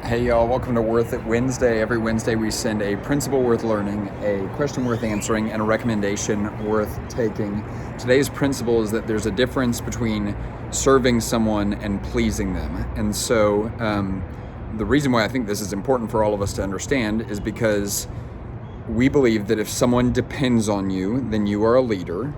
Hey y'all, welcome to Worth It Wednesday. Every Wednesday we send a principle worth learning, a question worth answering, and a recommendation worth taking. Today's principle is that there's a difference between serving someone and pleasing them. And so the reason why I think this is important for all of us to understand is because we believe that if someone depends on you, then you are a leader.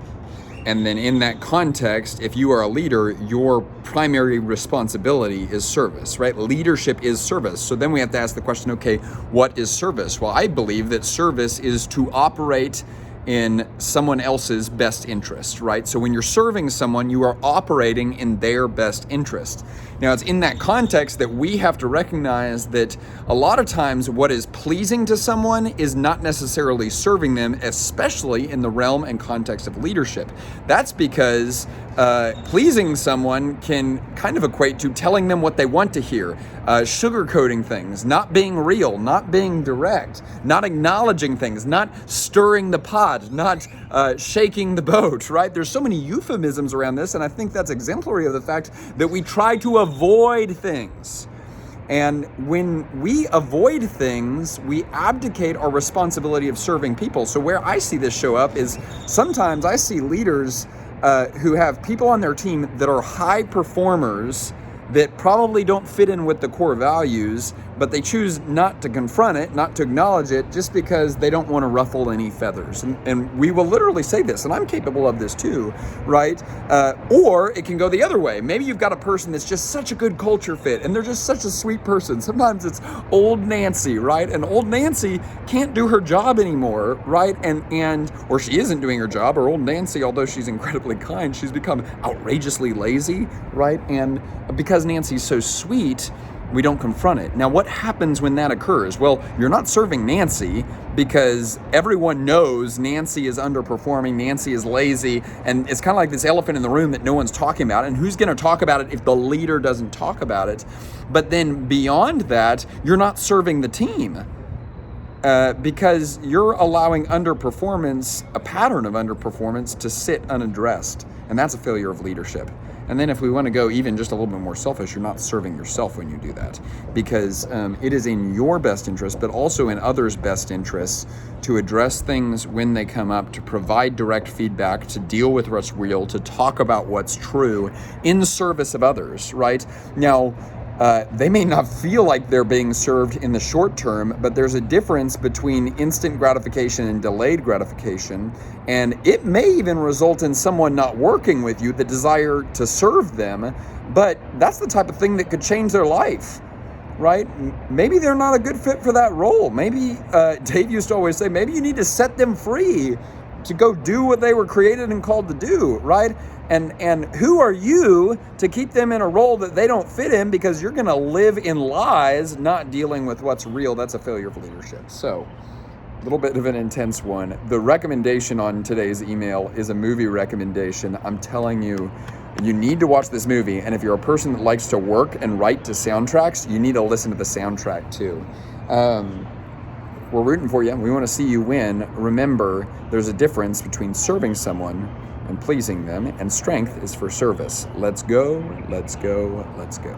And then in that context, if you are a leader, your primary responsibility is service, right? Leadership is service. So then we have to ask the question, okay, what is service? Well, I believe that service is to operate in someone else's best interest, right? So when you're serving someone, you are operating in their best interest. Now, it's in that context that we have to recognize that a lot of times what is pleasing to someone is not necessarily serving them, especially in the realm and context of leadership. That's because pleasing someone can kind of equate to telling them what they want to hear, sugarcoating things, not being real, not being direct, not acknowledging things, not stirring the pot, not shaking the boat, right? There's so many euphemisms around this, and I think that's exemplary of the fact that we try to avoid things. And when we avoid things, we abdicate our responsibility of serving people. So where I see this show up is sometimes I see leaders who have people on their team that are high performers that probably don't fit in with the core values, but they choose not to confront it, not to acknowledge it, just because they don't want to ruffle any feathers. And we will literally say this, and I'm capable of this too, right? Or it can go the other way. Maybe you've got a person that's just such a good culture fit, and they're just such a sweet person. Sometimes it's old Nancy, right? And old Nancy can't do her job anymore, right? Or she isn't doing her job, or old Nancy, although she's incredibly kind, she's become outrageously lazy, right? And because Nancy's so sweet, we don't confront it. Now, what happens when that occurs? Well, you're not serving Nancy because everyone knows Nancy is underperforming, Nancy is lazy, and it's kind of like this elephant in the room that no one's talking about. And who's going to talk about it if the leader doesn't talk about it? But then beyond that, you're not serving the team. Because you're allowing underperformance, a pattern of underperformance, to sit unaddressed. And that's a failure of leadership. And then if we want to go even just a little bit more selfish, you're not serving yourself when you do that. Because it is in your best interest, but also in others' best interests, to address things when they come up, to provide direct feedback, to deal with what's real, to talk about what's true in service of others, right? Now, they may not feel like they're being served in the short term, but there's a difference between instant gratification and delayed gratification. And it may even result in someone not working with you, the desire to serve them, but that's the type of thing that could change their life, right? Maybe they're not a good fit for that role. Maybe, Dave used to always say, maybe you need to set them free to go do what they were created and called to do, right? And who are you to keep them in a role that they don't fit in, because you're going to live in lies, not dealing with what's real? That's a failure of leadership. So, a little bit of an intense one. The recommendation on today's email is a movie recommendation. I'm telling you, you need to watch this movie. And if you're a person that likes to work and write to soundtracks, you need to listen to the soundtrack too. We're rooting for you. We want to see you win. Remember, there's a difference between serving someone and pleasing them, and strength is for service. Let's go, let's go, let's go.